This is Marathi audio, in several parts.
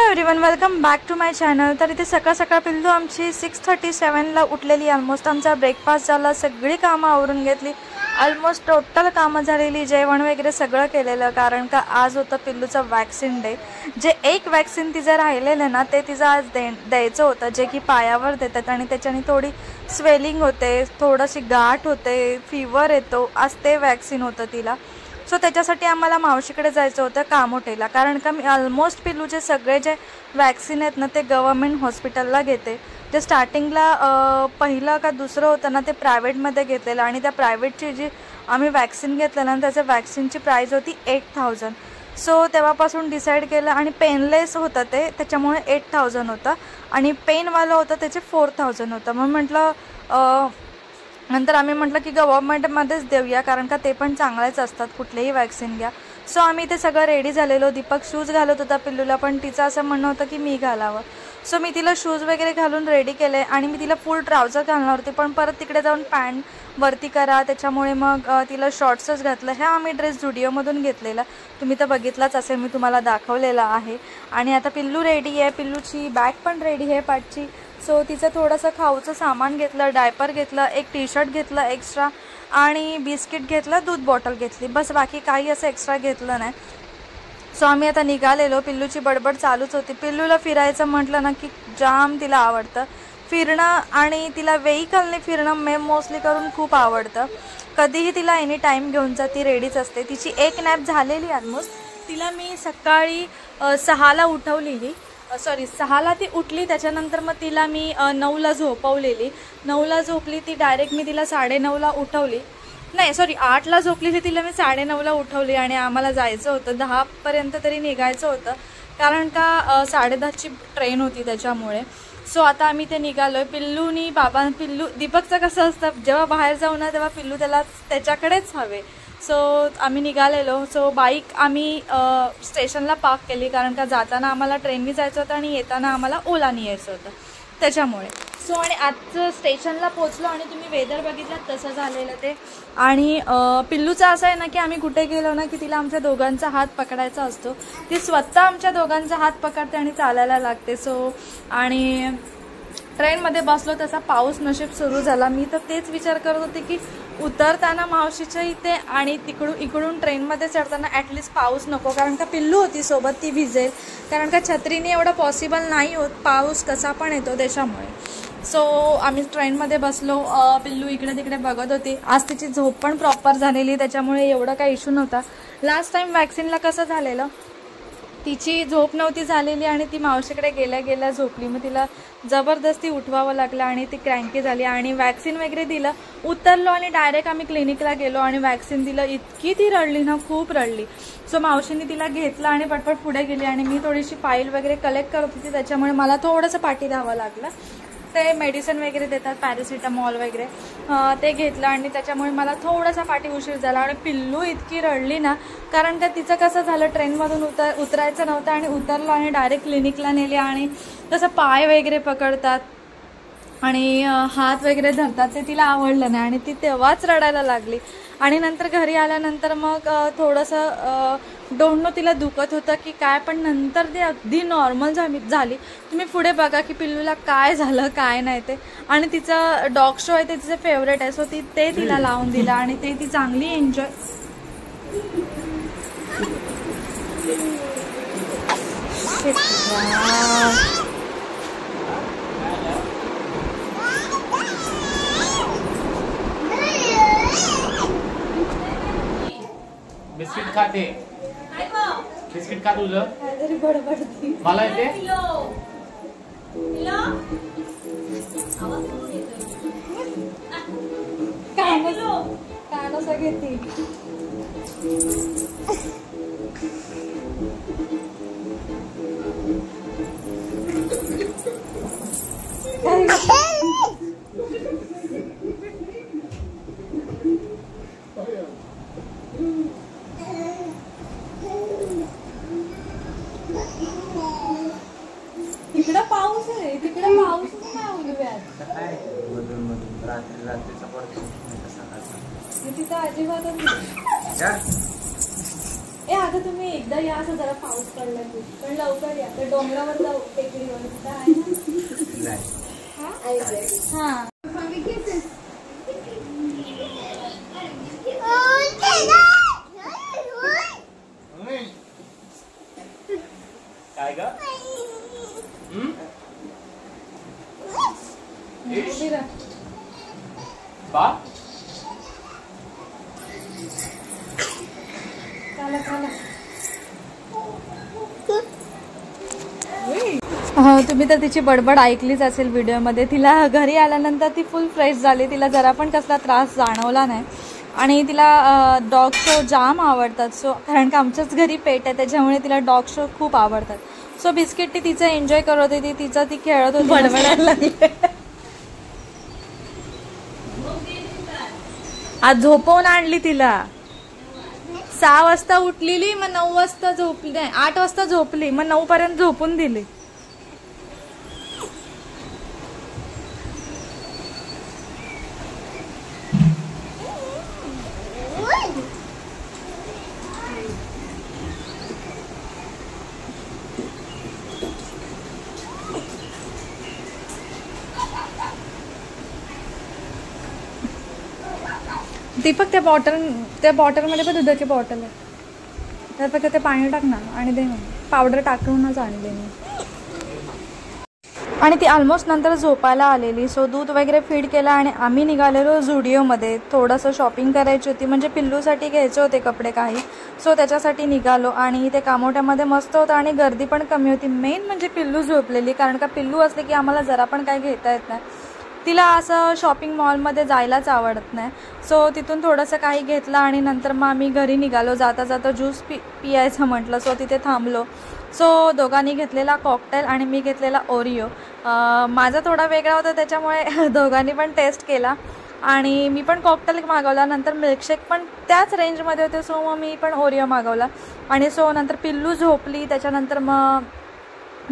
Everyone, welcome back to my channel. तर इथे सकाळ सकाळ पिल्लू आमची 6:37ला उठलेली। ऑलमोस्ट आमचा ब्रेकफास्ट झाला, सगळी कामं आवरून घेतली, ऑलमोस्ट टोटल कामं झालेली, जेवण वगैरे सगळं केलेलं। कारण का आज होतं पिल्लूचं वॅक्सिन डे। जे एक वॅक्सिन तिचं राहिलेलं ना ते तिचं आज द्यायचं होतं, जे की पायावर देतात आणि त्याच्याने थोडी स्वेलिंग होते, थोडीशी गाठ होते, फीवर येतो। आज ते वॅक्सिन होतं तिला। सो त्याच्यासाठी आम्हाला मावशीकडे जायचं होतं कामोठेला। कारण का मी ऑलमोस्ट पिल्लूचे सगळे जे वॅक्सिन आहेत ना ते गव्हर्मेंट हॉस्पिटलला घेते। जे स्टार्टिंगला पहिलं का दुसरं होतं ना ते प्रायव्हेटमध्ये घेतलेलं, आणि त्या प्रायव्हेटची जी आम्ही वॅक्सिन घेतलेलं ना त्याच्या वॅक्सिनची प्राईज होती 8000। सो तेव्हापासून डिसाईड केलं, आणि पेनलेस होतं ते, त्याच्यामुळे 8000 होतं, आणि पेनवालं होतं त्याचे 4000 होतं। मग म्हटलं नंतर आम्ही म्हटलं की गव्हर्मेंटमध्येच देऊया, कारण का ते पण चांगलेच असतात, कुठलेही वॅक्सिन घ्या। सो आम्ही ते सगळं रेडी झालेलो। दीपक शूज घालत होता पिल्लूला, पण तिचं असं म्हणणं होतं की मी घालावं। सो मी तिला शूज वगैरे घालून रेडी केले, आणि मी तिला फुल ट्राउझर घालणार होते, पण परत तिकडे जाऊन पॅन्ट वरती करा, त्याच्यामुळे मग तिला शॉर्ट्सच घातलं। ह्या आम्ही ड्रेस झुडिओमधून घेतलेला, तुम्ही तर बघितलाच असेल, मी तुम्हाला दाखवलेला आहे। आणि आता पिल्लू रेडी आहे, पिल्लूची बॅग पण रेडी आहे पाठची। सो तिचं थोडंसं खाऊचं सामान घेतलं, डायपर घेतलं, एक टी शर्ट घेतलं एक्स्ट्रा, आणि बिस्किट घेतलं, दूध बॉटल घेतली, बस बाकी काही असं एक्स्ट्रा घेतलं नाही। सो आम्ही आता निघालेलो। पिल्लूची बडबड चालूच होती। पिल्लूला फिरायचं म्हटलं ना की जाम तिला आवडतं फिरणं, आणि तिला व्हेइकलने फिरणं मोस्टली करून खूप आवडतं। कधीही तिला एनी टाईम घेऊन जा, ती रेडीच असते। तिची एक नॅप झालेली ऑलमोस्ट। तिला मी सकाळी 6ला उठवलेली, 6ला ती उठली, त्याच्यानंतर मग तिला मी 9ला झोपवलेली। 9ला झोपली ती, डायरेक्ट मी तिला 9:30ला उठवली, नाही 8ला झोपलेली, तिला मी 9:30ला उठवली, आणि आम्हाला जायचं होतं 10पर्यंत तरी निघायचं होतं, कारण का 10:30ची ट्रेन होती त्याच्यामुळे। सो आता आम्ही ते निघालो आहे। पिल्लूनी पिल्लू दीपकचं कसं असतं, जेव्हा बाहेर जाऊ ना तेव्हा पिल्लू त्याच्याकडेच हवे। सो आम्ही निघालेलो। सो बाईक आम्ही स्टेशनला पार्क केली, कारण का जाताना आम्हाला ट्रेननी जायचं होतं आणि येताना आम्हाला ओलानी यायचं होतं, त्याच्यामुळे। सो आणि आजचं स्टेशनला पोचलो, आणि तुम्ही वेदर बघितलं तसं झालेलं ते। आणि पिल्लूचं असं आहे ना की आम्ही कुठे गेलो ना की तिला आमच्या दोघांचा हात पकडायचा असतो, ती स्वतः आमच्या दोघांचा हात पकडते आणि चालायला लागते। सो आणि ट्रेनमध्ये बसलो तसा पाऊस नशीब सुरू झाला। मी तर तेच विचार करत होते की उतरताना मावशीच्या इथे आणि इकडून ट्रेनमध्ये चढताना ॲटलिस्ट पाऊस नको, कारण का पिल्लू होती सोबत, ती भिजेल, कारण का छत्रीने एवढं पॉसिबल नाही होत, पाऊस कसा पण येतो त्याच्यामुळे। सो आम्ही ट्रेनमध्ये बसलो, पिल्लू इकडे तिकडे बघत होती। आज तिची झोप पण प्रॉपर झालेली, त्याच्यामुळे एवढा काही इश्यू नव्हता। लास्ट टाईम वॅक्सिनला कसं झालेलं, तिची झोप नव्हती झालेली आणि ती मावशीकडे गेल्या गेल्या झोपली, मग तिला जबरदस्ती उठवावं लागलं आणि ती क्रँकी झाली, आणि वॅक्सिन वगैरे दिलं, उतरलो आणि डायरेक्ट आम्ही क्लिनिकला गेलो आणि वॅक्सिन दिलं। इतकी ती रडली ना, खूप रडली। सो मावशीने तिला घेतलं आणि पटपट पुढे गेली, आणि मी थोडीशी फाईल वगैरे कलेक्ट करत होती, त्याच्यामुळे मला थोडंसं पाठी द्यावं लागलं। ते मेडिसिन वगैरे देतात, पॅरासिटामॉल वगैरे, ते घेतलं, आणि त्याच्यामुळे मला थोडासा पाठी उशीर झाला। आणि पिल्लू इतकी रडली ना, कारण का तिचं कसं झालं, ट्रेनमधून उतरायचं नव्हतं, आणि उतरलो आणि डायरेक्ट क्लिनिकला नेले, आणि तसं पाय वगैरे पकडतात आणि हात वगैरे धरतात, ते तिला आवडलं नाही, आणि ती तेव्हाच रडायला लागली। आणि नंतर घरी आल्यानंतर मग थोडंसं डोंट नो तिला दुखत होतं की काय, पण नंतर ती अगदी नॉर्मल झाली। तुम्ही पुढे बघा की पिल्लूला काय झालं काय नाही ते। आणि तिचं डॉग शो आहे ते तिचं फेवरेट आहे, सो ते तिला लावून दिलं, आणि ते ती चांगली एन्जॉय। बिस्किट खाते, बिस्किट खा तुझं, मला येते कानासा घेते। तिकडं पाऊस आहे, तिकडं पाऊस नाही उलव्यात, तिथं अजिबातच नाही। आता तुम्ही एकदा या असं जरा पाऊस पडला की पण लवकर या तर डोंगरावर जाऊ टेकडीवर काय ना हा काय ग बा तुम्ही तर तिची बडबड ऐकलीच असेल व्हिडिओमध्ये. तिला घरी आल्यानंतर ती फुल फ्रेश झाली. तिला जरा पण कसला त्रास जाणवला नाही आणि तिला डॉग शो जाम आवडतात. सो कारण का आमच्याच घरी पेट आहे त्याच्यामुळे तिला डॉग शो खूप आवडतात. सो बिस्किट ती तिचं एन्जॉय करत होती. ती खेळत होती बडबडायला लागली. आज झोपवून आणली तिला. 6 वाजता उठलेली मग 9 वाजता झोपली नाही 8 वाजता झोपली मग 9 पर्यंत झोपून दिली. दीपक त्या बॉटलमध्ये पण दुधाची बॉटल आहे त्यापेक्षा ते पाणी टाक ना आणि दे मग पावडर टाकूनच आणले मी. आणि ती ऑलमोस्ट नंतर झोपायला आलेली. सो दूध वगैरे फीड केला आणि आम्ही निघालेलो झुडिओमध्ये. थोडंसं शॉपिंग करायची होती म्हणजे पिल्लूसाठी घ्यायचे होते कपडे काही. सो त्याच्यासाठी निघालो आणि ते कामोठ्यामध्ये मस्त होतं आणि गर्दी पण कमी होती. मेन म्हणजे पिल्लू झोपलेली कारण का पिल्लू असले की आम्हाला जरा पण काही घेता येत नाही. तिला असं शॉपिंग मॉलमध्ये जायलाच आवडत नाही. सो तिथून थोडंसं काही घेतलं आणि नंतर मग आम्ही घरी निघालो. जाता जाता ज्यूस पियायचं म्हटलं. सो तिथे थांबलो. सो दोघांनी घेतलेला कॉकटेल आणि मी घेतलेला ओरिओ. माझा थोडा वेगळा होता त्याच्यामुळे दोघांनी पण टेस्ट केला आणि मी पण कॉकटेल मागवला. नंतर मिल्कशेक पण त्याच रेंजमध्ये होते. सो मग मी पण ओरिओ मागवला आणि सो नंतर पिल्लू झोपली. त्याच्यानंतर मग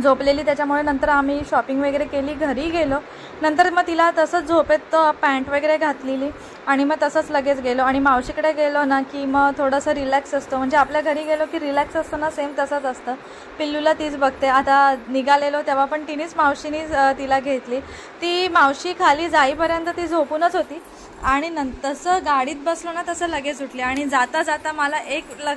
झोपलेली त्याच्यामुळे नंतर आम्ही शॉपिंग वगैरे केली. घरी गेलो. नंतर मग तिला तसंच झोपेत पॅन्ट वगैरे घातलेली आणि मग तसंच लगेच गेलो आणि मावशीकडे गेलो ना की मग थोडंसं रिलॅक्स असतो. म्हणजे आपल्या घरी गेलो की रिलॅक्स असतो ना सेम तसंच असतं. पिल्लूला तीच बघते. आता निघालेलो तेव्हा पण तिनेच मावशीनीच तिला घेतली. ती मावशी खाली जाईपर्यंत ती झोपूनच होती आणि तसं गाडीत बसलो ना तसं लगेच उठले आणि जाता जाता मला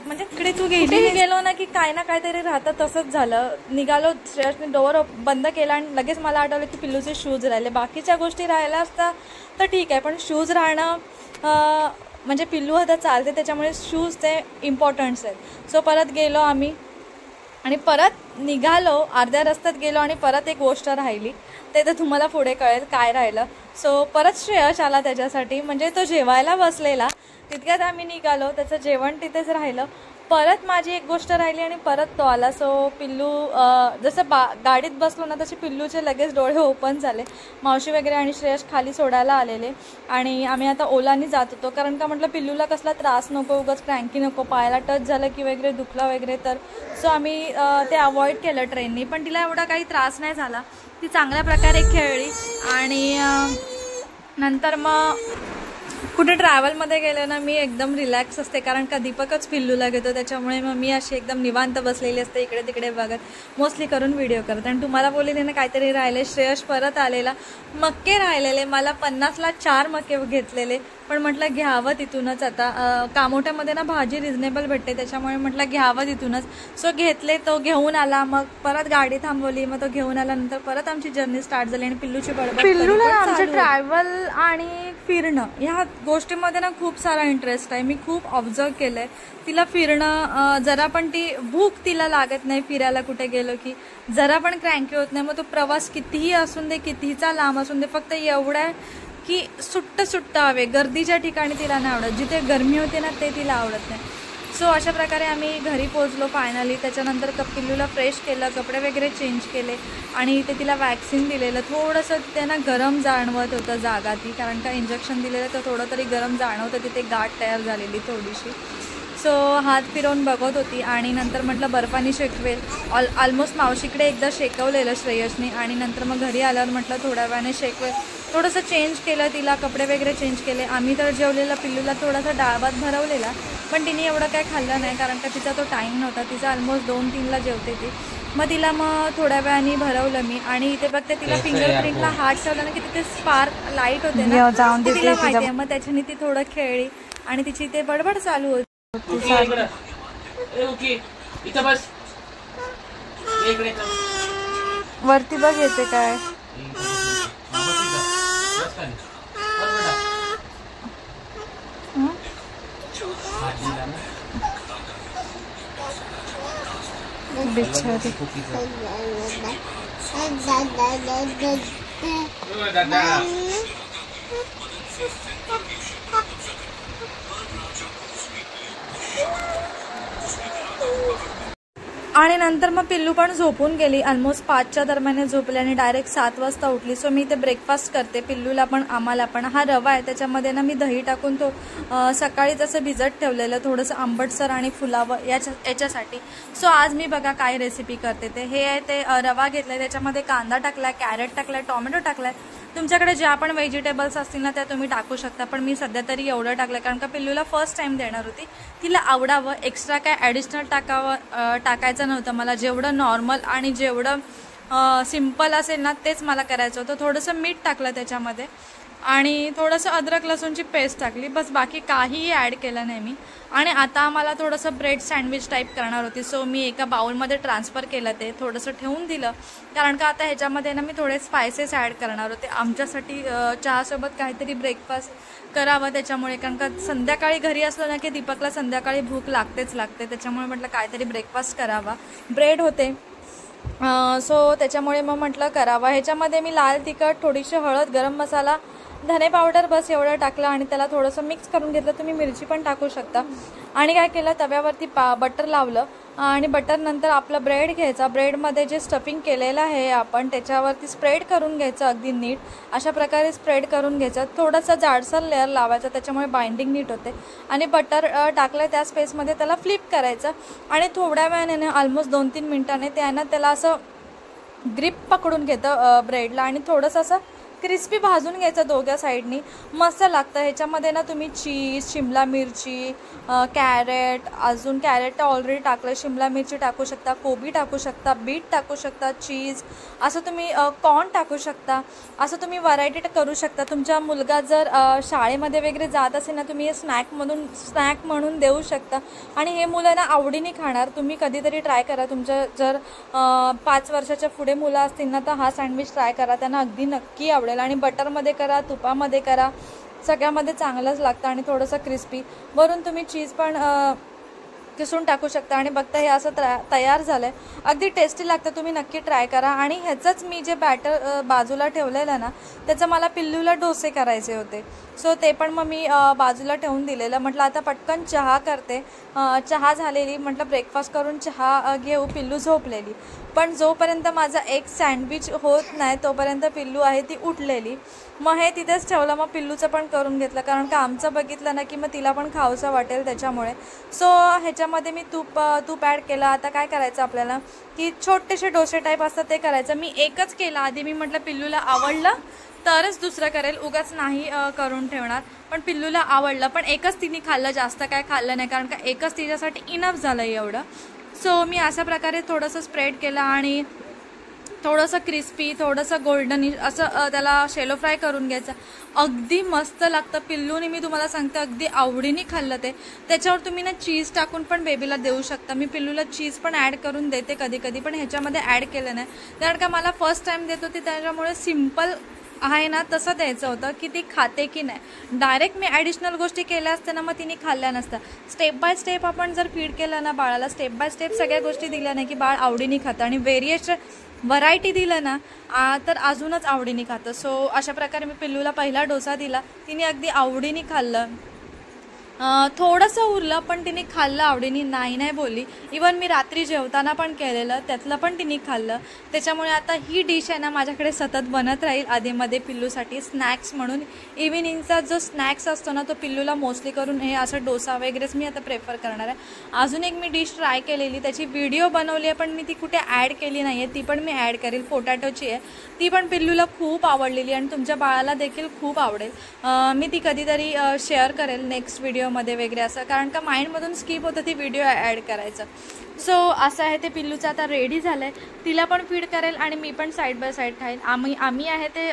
म्हणजे इकडे तू गेलो ना की काय ना काहीतरी राहतं. तसंच झालं. निघालो श्रेयसने डोअर बंद केला आणि लगेच मला आठवलं की पिल्लूचे शूज राहिले. बाकीच्या गोष्टी राहिल्या असता तर ठीक आहे पण शूज राहणं म्हणजे पिल्लू आता चालते त्याच्यामुळे शूज ते इम्पॉर्टंट्स आहेत. सो परत गेलो आम्ही आणि परत निघालो. अर्ध्या रस्त्यात गेलो आणि परत एक गोष्ट राहिली ते तर तुम्हाला पुढे कळेल काय राहिलं. सो परत श्रेयस आला त्याच्यासाठी. म्हणजे तो जेवायला बसलेला तितक्यात आम्ही निघालो. त्याचं जेवण तिथेच राहिलं. परत माझी एक गोष्ट राहिली आणि परत तो आला. सो पिल्लू जसं गाडीत बसलो ना तसे पिल्लूचे लगेच डोळे ओपन झाले. मावशी वगैरे आणि श्रेयस खाली सोडायला आलेले आणि आम्ही आता ओलानी जात होतो कारण का म्हटलं पिल्लूला कसला त्रास नको उगाच क्रँकी नको पायाला टच झालं की वगैरे दुखला वगैरे तर. सो आम्ही ते अवॉइड केलं ट्रेननी. पण तिला एवढा काही त्रास नाही झाला. ती चांगल्या प्रकारे खेळली आणि नंतर मग कुठे ट्रॅव्हलमध्ये गेले ना मी एकदम रिलॅक्स असते कारण का दीपकच पिल्लूला घेतो त्याच्यामुळे मग मी अशी एकदम निवांत बसलेली असते इकडे तिकडे बघत मोस्टली करून व्हिडिओ करत. आणि तुम्हाला बोललेले ना काहीतरी राहिले. श्रेयस परत आलेला. मक्के राहिलेले. मला 50ला 4 मक्के घेतलेले पण म्हटलं घ्यावं तिथूनच. आता कामोठ्यामध्ये ना भाजी रिजनेबल भेटते त्याच्यामुळे म्हटलं घ्यावं तिथूनच. सो घेतले. तो घेऊन आला. मग परत गाडी थांबवली. मग तो घेऊन आल्यानंतर परत आमची जर्नी स्टार्ट झाली आणि पिल्लूची बडबड. पिल्लूला आमचं ट्रॅव्हल आणि फिरणं ह्या गोष्टीमध्ये ना खूप सारा इंटरेस्ट आहे. मी खूप ऑब्झर्व केलं आहे. तिला फिरणं जरा पण ती भूक तिला लागत नाही. फिरायला कुठे गेलो की जरा पण क्रँकी होत नाही. मग तो प्रवास कितीही असून दे कितीचा लांब असून दे फक्त एवढा की सुट्ट हवे. गर्दीच्या ठिकाणी तिला नाही आवडत. जिथे गरमी होते ना ते तिला आवडत नाही. सो अशा प्रकारे आम्ही घरी पोहोचलो फायनली. त्याच्यानंतर पिल्लूला फ्रेश केलं. कपडे वगैरे चेंज केले आणि इथे तिला वॅक्सिन दिलेलं. थोडंसं तिथे ना गरम जाणवत होतं जागा ती कारण का इंजेक्शन दिलेलं तर थोडं तरी गरम जाणवतं. तिथे गाठ तयार झालेली थोडीशी. सो हात फिरवून बघत होती आणि नंतर म्हटलं बर्फानी शेकवेल. ऑलमोस्ट मावशीकडे एकदा शेकवलेलं श्रेयसने आणि नंतर मग घरी आल्यावर म्हटलं थोड्या वेळाने शेकवेल. थोडंसं चेंज केलं तिला. कपडे वगैरे चेंज केले. आम्ही तर जेवलेला पिल्लूला थोडासा डाळ भात भरवलेला पण तिने एवढं काय खाल्लं नाही कारण का तिचा तो टाईम नव्हता. तिचा ऑलमोस्ट 2-3ला जेवते ती. मग तिला मग थोड्या वेळाने भरवलं मी. आणि इथे बघते तिला फिंगरप्रिंटला हात ठेवला ना की तिथे स्पार्क लाईट होते ना, तिला माहिती आहे. मग त्याच्याने ती थोडं खेळली आणि तिची ते बडबड चालू होती. वरती बघ येते काय. बिचारी आणि नंतर मग पिल्लू पण झोपून गेली. ऑलमोस्ट 5च्या दरम्यान झोपली आणि डायरेक्ट 7 वाजता उठली. सो मी ते ब्रेकफास्ट करते पिल्लूला पण आम्हाला पण. हा रवा आहे, त्याच्यामध्ये ना मी दही टाकून तो सकाळीच असं भिजत ठेवलेलं थोडंसं आंबटसर आणि फुलावं याच्यासाठी. सो आज मी बघा काय रेसिपी करते ते. हे आहे ते रवा घेतलाय, त्याच्यामध्ये कांदा टाकलाय, कॅरेट टाकलाय, टोमॅटो टाकलाय. तुमच्याकडे ज्या पण व्हेजिटेबल्स असतील ना त्या तुम्ही टाकू शकता, पण मी सध्या तरी एवढं टाकलं कारण का पिल्लूला फर्स्ट टाइम देणार होती, तिला आवडावं. एक्स्ट्रा काय ॲडिशनल टाकायचं नव्हतं मला. जेवढं नॉर्मल आणि जेवढं सिम्पल असेल ना तेच मला करायचं होतं. थोडंसं मीठ टाकलं त्याच्यामध्ये आणि थोडंसं अद्रक लसूणची पेस्ट टाकली, बस. बाकी काहीही ॲड केलं नाही मी. आणि आता आम्हाला थोडंसं ब्रेड सँडविच टाईप करणार होती. सो मी एका बाउलमध्ये ट्रान्सफर केलं, ते थोडंसं ठेवून दिलं कारण का आता ह्याच्यामध्ये ना मी थोडे स्पायसेस ॲड करणार होते आमच्यासाठी. चहासोबत काहीतरी ब्रेकफास्ट करावं त्याच्यामुळे, कारण का संध्याकाळी घरी असलं ना की दीपकला संध्याकाळी भूक लागते. त्याच्यामुळे म्हटलं काहीतरी ब्रेकफास्ट करावा. ब्रेड होते सो त्याच्यामुळे मग म्हटलं करावा. ह्याच्यामध्ये मी लाल तिखट, थोडीशी हळद, गरम मसाला, धने पावडर बस एवढं टाकलं आणि त्याला थोडंसं मिक्स करून घेतलं. तुम्ही मिरची पण टाकू शकता. आणि काय केलं, तव्यावरती बटर लावलं आणि बटर नंतर आपला ब्रेड घ्यायचा. ब्रेडमध्ये जे स्टफिंग केलेलं आहे आपण त्याच्यावरती स्प्रेड करून घ्यायचं अगदी नीट. अशा प्रकारे स्प्रेड करून घ्यायचं. थोडंसं जाडसर लेअर लावायचं, त्याच्यामुळे बाइंडिंग नीट होते. आणि बटर टाकलं त्या स्पेसमध्ये त्याला फ्लिप करायचं आणि थोड्या वेळाने ऑलमोस्ट 2-3 मिनिटांनी त्याला असं ग्रिप पकडून घेतं ब्रेडला आणि थोडंसं असं क्रिस्पी भाजून घ्यायचं दोघ्या साईडनी. मस्त लागतं. ह्याच्यामध्ये ना तुम्ही चीज, शिमला मिरची, कॅरेट, अजून कॅरेट ऑलरेडी टाकलं, शिमला मिरची टाकू शकता, कोबी टाकू शकता, बीट टाकू शकता, चीज, असं तुम्ही कॉर्न टाकू शकता. असं तुम्ही व्हरायटी करू शकता. तुमचा मुलगा जर शाळेमध्ये वगैरे जात असेल ना तुम्ही हे स्नॅक म्हणून देऊ शकता आणि हे मुलांना आवडीने खाणार. तुम्ही कधीतरी ट्राय करा. तुमच्या जर 5 वर्षाच्या पुढे मुलं असतील ना तर हा सँडविच ट्राय करा, त्यांना अगदी नक्की आवडेल. आणि बटरमध्ये करा, तुपामध्ये करा, सगळ्यामध्ये चांगलंच लागतं आणि थोडंसं क्रिस्पी. वरून तुम्ही चीज पण किसून टाकू शकता. आणि बघता हे असं तयार झालं आहे, अगदी टेस्टी लागतं. तुम्ही नक्की ट्राय करा. आणि ह्याचंच मी जे बॅटर बाजूला ठेवलेलं ना त्याचं मला पिल्लूला डोसे करायचे होते. सो ते पण मग मी बाजूला ठेवून दिलेलं. म्हटलं आता पटकन चहा करते. चहा झालेली, म्हटलं ब्रेकफास्ट करून चहा घेऊ. पिल्लू झोपलेली, पण जोपर्यंत माझा एक सँडविच होत नाही तोपर्यंत पिल्लू आहे ती उठलेली. मग हे तिथेच ठेवलं. मग पिल्लूचं पण करून घेतलं कारण का आमचं बघितलं ना की मग तिला पण खावंसं वाटेल त्याच्यामुळे. सो ह्याच्यामध्ये मी तूप ॲड केलं. आता काय करायचं आपल्याला की छोटेसे डोसे टाईप असतात ते करायचं. मी एकच केलं आधी. मी म्हटलं पिल्लूला आवडलं तरच दुसरं करेल, उगाच नाही करून ठेवणार. पण पिल्लूला आवडलं, पण एकच तिने खाल्लं, जास्त काय खाल्लं नाही कारण का एकच तिच्यासाठी इनफ झालं एवढं. सो मी अशा प्रकारे थोडंसं स्प्रेड केलं आणि थोडंसं क्रिस्पी, थोडंसं गोल्डनिश असं त्याला शेलो फ्राय करून घ्यायचं. अगदी मस्त लागतं. पिल्लूने मी तुम्हाला सांगते अगदी आवडीने खाल्लं ते. त्याच्यावर तुम्ही ना चीज टाकून पण बेबीला देऊ शकता. मी पिल्लूला चीज पण ॲड करून देते कधी कधी, पण ह्याच्यामध्ये ॲड केलं नाही कारण का मला फर्स्ट टाईम देत होती त्याच्यामुळे सिम्पल आहे ना तसं द्यायचं होतं की ती खाते की नाही. डायरेक्ट मी ॲडिशनल गोष्टी केल्या असत्या ना मग तिने खाल्ल्या नसत्या. स्टेप बाय स्टेप आपण जर फीड केलं ना बाळाला, स्टेप बाय स्टेप सगळ्या गोष्टी दिल्या नाही की बाळ आवडीने खातं. आणि व्हरायटी दिलं ना तर अजूनच आवडीने खातं. सो अशा प्रकारे मी पिल्लूला पहिला डोसा दिला. तिने अगदी आवडीने खाल्लं. थोडंसं उरलं पण तिने खाल्लं आवडीने, नाही बोलली. इवन मी रात्री जेवताना पण केलेलं, त्यातलं पण तिने खाल्लं. त्याच्यामुळे आता ही डिश आहे ना माझ्याकडे सतत बनत राहील आधीमध्ये पिल्लूसाठी स्नॅक्स म्हणून. इव्हिनिंगचा जो स्नॅक्स असतो ना तो पिल्लूला मोस्टली करून हे असं डोसा वगैरेच मी आता प्रेफर करणार आहे. अजून एक मी डिश ट्राय केलेली, त्याची व्हिडिओ बनवली आहे पण मी ती कुठे ॲड केली नाही आहे, ती पण मी ॲड करेल. पोटॅटोची आहे, ती पण पिल्लूला खूप आवडलेली आणि तुमच्या बाळाला देखील खूप आवडेल. मी ती कधीतरी शेअर करेल नेक्स्ट व्हिडिओ व्हिडिओमध्ये वगैरे असं, कारण का माइंडमधून स्किप होतं ती व्हिडिओ ॲड करायचं. सो असं आहे ते. पिल्लूचं आता रेडी झालं आहे, तिला पण फीड करेल आणि मी पण साईड बाय साईड खाईल. आम्ही आहे ते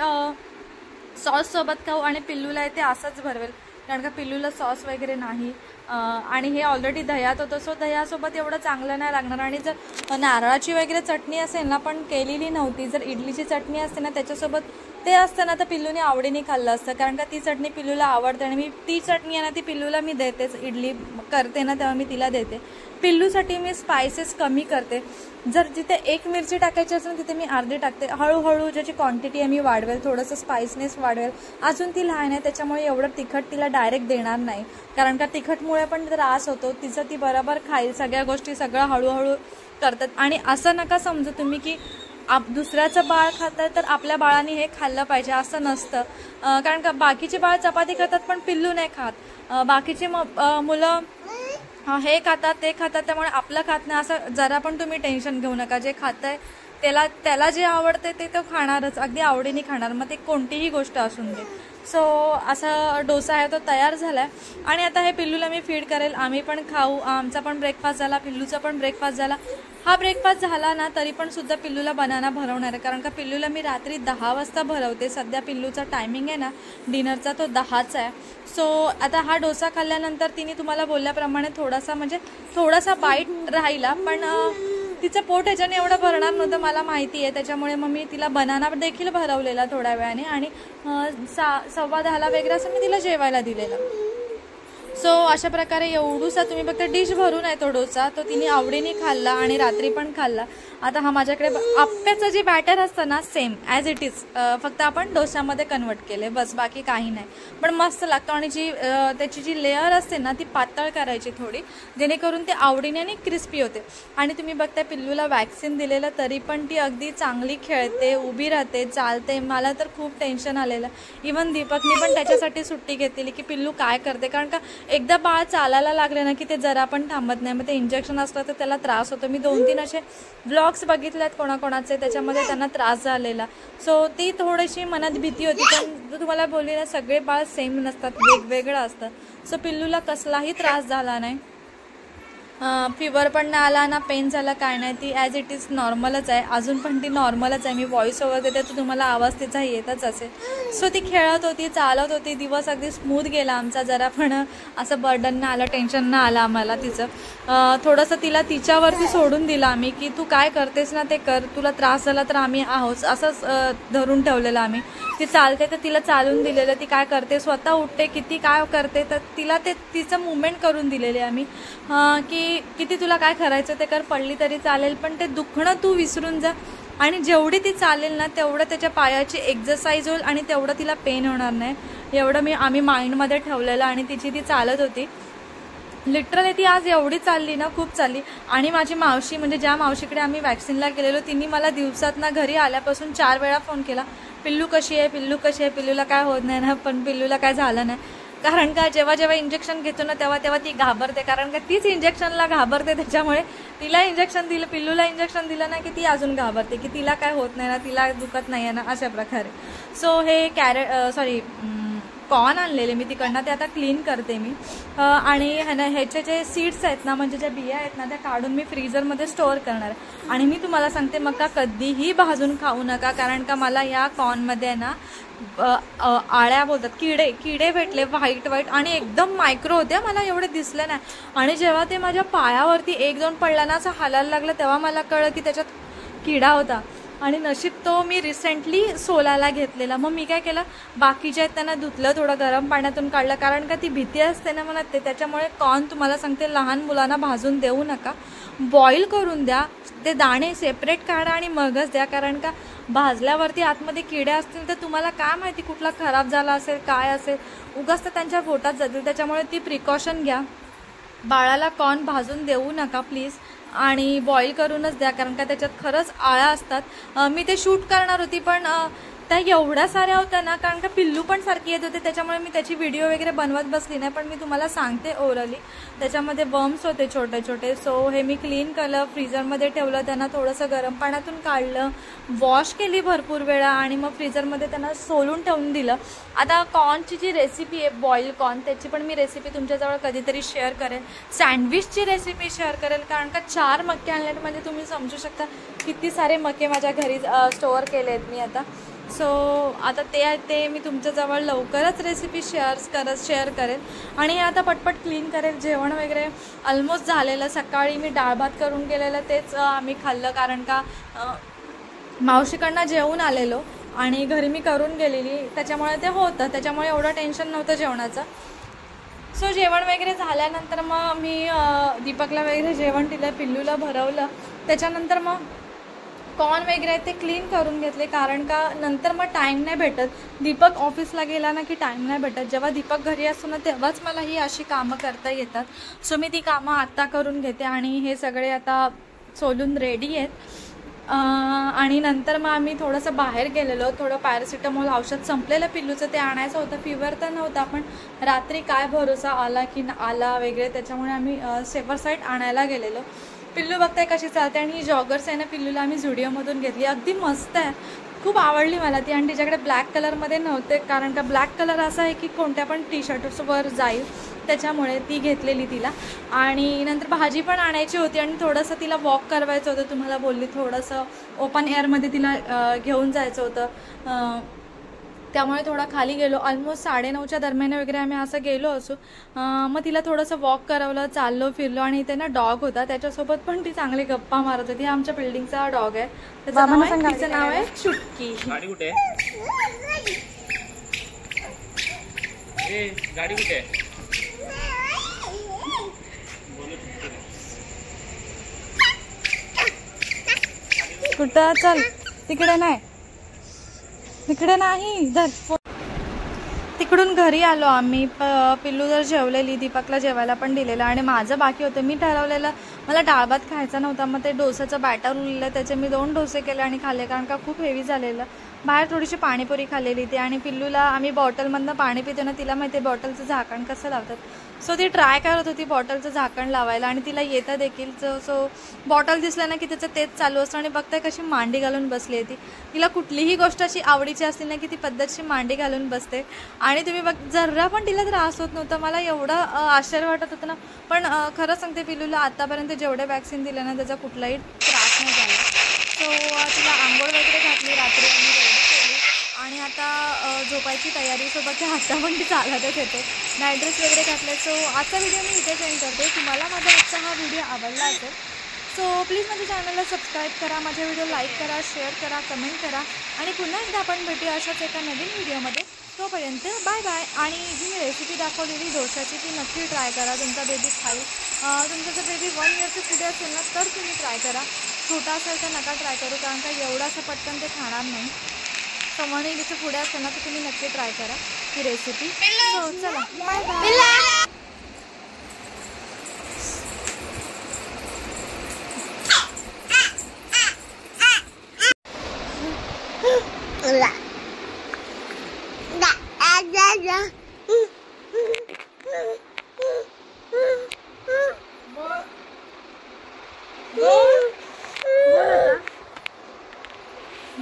सॉससोबत खाऊ आणि पिल्लूला आहे ते असंच भरवेल, कारण का पिल्लूला सॉस वगैरे नाही. आणि हे ऑलरेडी दह्यात होतं, सो दह्यासोबत एवढं चांगलं नाही लागणार. आणि जर नारळाची वगैरे चटणी असेल ना, पण केलेली नव्हती, जर इडलीची चटणी असते ना त्याच्यासोबत ते असतं ना, तर पिल्लूने आवडीने खाल्लं असतं, कारण का ती चटणी पिल्लूला आवडते. आणि मी ती चटणी आहे ना ती पिल्लूला मी देतेच, इडली करते ना तेव्हा मी तिला देते. पिल्लूसाठी मी स्पायसेस कमी करते. जर जिथे 1 मिरची टाकायची असेल तिथे मी अर्धी टाकते. हळूहळू ज्याची क्वांटिटी आहे मी वाढवेल, थोडंसं स्पायसनेस वाढवेल. अजून ती लहान आहे त्याच्यामुळे एवढं तिखट तिला डायरेक्ट देणार नाही, कारण का तिखटमुळे पण त्रास होतो तिचं. ती बरोबर खाईल सगळ्या गोष्टी, सगळं हळूहळू करतात. आणि असं नका समजू तुम्ही की दुसऱ्याचं बाळ खातं तर आपल्या बाळाने हे खाल्लं पाहिजे, असं नसतं. कारण का बाकीचे बाळ चपाती खातात पण पिल्लू नाही खात, बाकीचे मुलं हे खातात ते खातात, त्यामुळे आपलं खात नाही असं जरा पण तुम्ही टेन्शन घेऊ नका. जे खात आहे त्याला जे आवडते ते तो खाणारच, अगदी आवडीने खाणार, मग ते कोणतीही गोष्ट असून दे. सो असा डोसा आहे तो तयार झाला आहे. आणि आता हे पिल्लूला मी फीड करेल, आम्ही पण खाऊ. आमचा पण ब्रेकफास्ट झाला, पिल्लूचा पण ब्रेकफास्ट झाला. हा ब्रेकफास्ट झाला ना तरी पण सुद्धा पिल्लूला बनाना भरवणार आहे, कारण का पिल्लूला मी रात्री 10 वाजता भरवते. सध्या पिल्लूचा टायमिंग आहे ना डिनरचा तो 10चा आहे. सो आता हा डोसा खाल्ल्यानंतर तिने तुम्हाला बोलल्याप्रमाणे थोडासा बाईट राहिला, पण तिचं पोट ह्याच्याने एवढं भरणार नव्हतं मला माहिती आहे, त्याच्यामुळे मग मी तिला बनाना देखील भरवलेला थोड्या वेळाने. आणि 10:15 वगैरे असं मी तिला जेवायला दिलेलं. सो अशा प्रकारे एवढूसा तुम्ही फक्त डिश भरून आहे तो डोसा, तो तिने आवडीने खाल्ला आणि रात्री पण खाल्ला. आता हा माझ्याकडे आप्याचं जे बॅटर असतं ना सेम ॲज इट इज, फक्त आपण डोस्यामध्ये कन्वर्ट केले बस, बाकी काही नाही. पण मस्त लागतो. आणि त्याची जी लेअर असते ना ती पातळ करायची थोडी, जेणेकरून ते आवडीने आणि क्रिस्पी होते. आणि तुम्ही बघताय पिल्लूला वॅक्सिन दिलेलं तरी पण ती अगदी चांगली खेळते, उभी राहते, चालते. मला तर खूप टेन्शन आलेलं. इवन दीपकनी पण त्याच्यासाठी सुट्टी घेतलेली की पिल्लू काय करते, कारण का एकदा बाळ चालायला लागले ना की ते जरा पण थांबत नाही, मग ते इंजेक्शन असलं तर त्याला त्रास होतो. मी 2-3 असे ब्लॉग्स बघितलेत कोणाकोणाचे, त्याच्यामध्ये त्यांना त्रास झालेला. सो ती थोडीशी मनात भीती होती. पण तुम्हाला बोलली ना सगळे बाळ सेम नसतात, वेगवेगळं असतं. सो पिल्लूला कसलाही त्रास झाला नाही, फिवर पण नाही आला ना, पेन झाला काय नाही. ती ॲज इट इज नॉर्मलच आहे, अजून पण ती नॉर्मलच आहे. मी व्हॉइस ओव्हर देते तर तुम्हाला आवाज तिचा येतच असेल. सो ती खेळत होती, चालत होती, दिवस अगदी स्मूथ गेला आमचा. जरा पण असं बर्डन ना आलं, टेन्शन ना आलं आम्हाला तिचं. थोडंसं तिला तिच्यावरती सोडून दिलं आम्ही की तू काय करतेस ना ते कर, तुला त्रास झाला तर आम्ही आहोत असंच धरून ठेवलेलं आम्ही. ती चालते तर तिला चालून दिलेलं, ती काय करते स्वतः उठते, किती काय करते तर तिला ते तिचं मुवमेंट करून दिलेले आम्ही की किती तुला काय करायचं ते कर, पडली तरी चालेल पण ते दुखणं तू विसरून जा. आणि जेवढी ती चालेल ना तेवढं त्याच्या पायाची एक्सरसाइज होईल आणि तेवढं तिला पेन होणार नाही, एवढं आम्ही माइंडमध्ये ठेवलेलं. आणि ती चालत होती लिटरली, ती आज एवढी चालली ना, खूप चालली. आणि माझी मावशी म्हणजे ज्या मावशीकडे आम्ही वॅक्सिनला गेलेलो तिने मला दिवसात ना घरी आल्यापासून 4 वेळा फोन केला, पिल्लू कशी आहे, पिल्लू कशी आहे, पिल्लूला काय होत नाही ना. पण पिल्लूला काय झालं नाही, कारण का जेव्हा इंजेक्शन घेतो ना तेव्हा ती घाबरते, कारण का तीच इंजेक्शनला घाबरते. त्याच्यामुळे तिला इंजेक्शन दिलं, पिल्लूला इंजेक्शन दिलं ना की ती अजून घाबरते की तिला काय होत नाही ना, तिला दुखत नाही आहे ना, अशा प्रकारे. सो हे कॉर्न आणलेले मी तिकडनं, ते आता क्लीन करते मी. आणि ह्याचे जे सीड्स आहेत ना, म्हणजे ज्या बिया आहेत ना, त्या काढून मी फ्रीजरमध्ये स्टोअर करणार आहे. आणि मी तुम्हाला सांगते मका कधीही भाजून खाऊ नका, कारण का मला या कॉर्नमध्ये ना आळ्या बोलतात, किडे भेटले व्हाईट आणि एकदम मायक्रो होत्या, मला एवढे दिसले नाही. आणि जेव्हा ते माझ्या पायावरती 1-2 पडला ना, असं हालायला लागलं, तेव्हा मला कळलं की त्याच्यात किडा होता. आणि नशीब तो मी रिसेंटली सोलायला घेतलेला. मग मी काय केलं, बाकीचे आहेत त्यांना धुतलं, थोडं गरम पाण्यातून काढलं, कारण का ती भीती असते ना मनात ते. त्याच्यामुळे कॉर्न तुम्हाला सांगते लहान मुलांना भाजून देऊ नका, बॉईल करून द्या, ते दाणे सेपरेट काढा आणि मगच द्या, कारण का भाजल्यावरती आतमध्ये किडे असतील तर तुम्हाला काय माहिती कुठला खराब झाला असेल काय असेल, उगाच तर त्यांच्या पोटात जातील. त्याच्यामुळे ती प्रिकॉशन घ्या, बाळाला कॉर्न भाजून देऊ नका प्लीज, आणि बॉईल करूनच द्या, कारण का त्याच्यात खरंच आळ्या असतात. मी ते शूट करणार होती पण त्या एवढ्या साऱ्या होत्या ना, कारण का पिल्लू पण सारखी येत होते, त्याच्यामुळे मी त्याची व्हिडिओ वगैरे बनवत बसली नाही. पण मी तुम्हाला सांगते ओरली, त्याच्यामध्ये वर्म्स होते छोटे छोटे. सो हे मी क्लीन केलं, फ्रीजरमध्ये ठेवलं, त्यांना थोडंसं गरम पाण्यातून काढलं, वॉश केली भरपूर वेळा आणि मग फ्रीजरमध्ये त्यांना सोलून ठेवून दिलं. आता कॉर्नची जी रेसिपी आहे, बॉईल कॉर्न, त्याची पण मी रेसिपी तुमच्याजवळ कधीतरी शेअर करेल. सँडविचची रेसिपी शेअर करेल, कारण का 4 मके आणले म्हणजे तुम्ही समजू शकता किती सारे मके माझ्या घरी स्टोअर केले आहेत मी आता. सो आता ते मी तुमच्याजवळ लवकरच रेसिपी शेअर करेल. आणि आता पटपट क्लीन करेल. जेवण वगैरे ऑलमोस्ट झालेलं. सकाळी मी डाळ भात करून गेलेलं, तेच आम्ही खाल्लं, कारण का मावशीकडनं जेवून आलेलो आणि घरी मी करून गेलेली, त्याच्यामुळे ते होतं, त्याच्यामुळे एवढं टेन्शन नव्हतं जेवणाचं. सो जेवण वगैरे झाल्यानंतर मग मी दीपकला वगैरे जेवण दिलं, पिल्लूला भरवलं. त्याच्यानंतर मग कॉर्न वगैरे ते क्लीन करून घेतले, कारण का नंतर मग टाईम नाही भेटत. दीपक ऑफिसला गेला ना की टाईम नाही भेटत. जेव्हा दीपक घरी असतो ना तेव्हाच मला ही अशी कामं करता येतात. सो मी ती कामं आत्ता करून घेते आणि हे सगळे आता सोलून रेडी आहेत. आणि नंतर मग आम्ही थोडंसं बाहेर गेलेलो, थोडं पॅरासिटामॉल औषध संपलेलं पिल्लूचं, ते आणायचं होतं. फिवर तर नव्हता, पण रात्री काय भरोसा आला की आला वगैरे, त्याच्यामुळे आम्ही सेफरसाईट आणायला गेलेलो. पिल्लू बघताय कशी चालते. आणि ही जॉगर्स आहे ना, पिल्लूला आम्ही झुडिओमधून घेतली, अगदी मस्त आहे, खूप आवडली मला ती. आणि तिच्याकडे ब्लॅक कलरमध्ये नव्हते, कारण का ब्लॅक कलर असा आहे की कोणत्या पण टी शर्टवर जाईल, त्याच्यामुळे ती घेतलेली तिला. आणि नंतर भाजी पण आणायची होती आणि थोडंसं तिला वॉक करवायचं होतं, तुम्हाला बोलली, थोडंसं ओपन एअरमध्ये तिला घेऊन जायचं होतं, त्यामुळे थोडा खाली गेलो. ऑलमोस्ट 9:30च्या दरम्यान वगैरे आम्ही असं गेलो असू. मग तिला थोडंसं वॉक करवलं, चाललो फिरलो. आणि इथे ना डॉग होता, त्याच्यासोबत पण ती चांगली गप्पा मारत होती. आमच्या बिल्डिंगचा डॉग आहे, तिचं नाव आहे चुटकी. गाडी कुठे? गाडी कुठे? कुठं? चल तिकडे नाही, तिकडे नाही, तिकडून घरी आलो आम्ही. पिल्लू जर जेवलेली, दीपकला जेवायला पण दिलेलं आणि माझं बाकी होतं. मी ठरवलेलं मला डाळ भात खायचा नव्हता, मग ते डोसाचं बॅटर उरलेलं, त्याचे मी 2 डोसे केले आणि खाल्ले, कारण का खूप हेवी झालेलं. बाहेर थोडीशी पाणीपुरी खाल्लेली ती. आणि पिल्लूला आम्ही बॉटलमधनं पाणी पितो ना, तिला माहिती आहे बॉटलचं झाकण कसं लावतात. सो ती ट्राय करत होती बॉटलचं झाकण लावायला आणि तिला येतं देखील. सो बॉटल दिसलं ना की त्याचं तेच चालू असतं. आणि बघताय कशी मांडी घालून बसली आहे ती. तिला कुठलीही गोष्ट अशी आवडीची असते ना की ती पद्धतशी मांडी घालून बसते. आणि तुम्ही जरा पण तिला त्रास होत नव्हता. मला एवढं आश्चर्य वाटत होतं ना. पण खरं सांगते, पिल्लूला आत्तापर्यंत जेवढे वॅक्सिन दिले ना त्याचा कुठलाही त्रास नाही झाला. सो तिला आंघोळ वगैरे घातली, रात्री आम्ही रेडी केली आणि आता झोपायची तयारी. सोबत आता पण ती चालतच येते, नाईट ड्रेस वगैरे घातले. सो आजचा व्हिडिओ मी इथे सेंड करते. तुम्हाला माझा आजचा हा व्हिडिओ आवडला असेल सो प्लीज माझ्या चॅनलला सबस्क्राईब करा, माझे व्हिडिओ लाईक करा, शेअर करा, कमेंट करा. आणि पुन्हा एकदा आपण भेटूया अशाच एका नवीन व्हिडिओमध्ये. तोपर्यंत बाय बाय. आणि जी मी रेसिपी दाखवलेली डोशाची ती नक्की ट्राय करा, तुमचा बेबी खाईल. तुमचा जर बेबी 1 इयरचे पुढे असेल ना तर तुम्ही ट्राय करा. छोटा असेल तर नका ट्राय करू, कारण का एवढं असं पटकन ते खाणार नाही. तर 1 इयरचे पुढे असेल ना तर तुम्ही नक्की ट्राय करा ही रेसिपी. सो चला बाय बाय.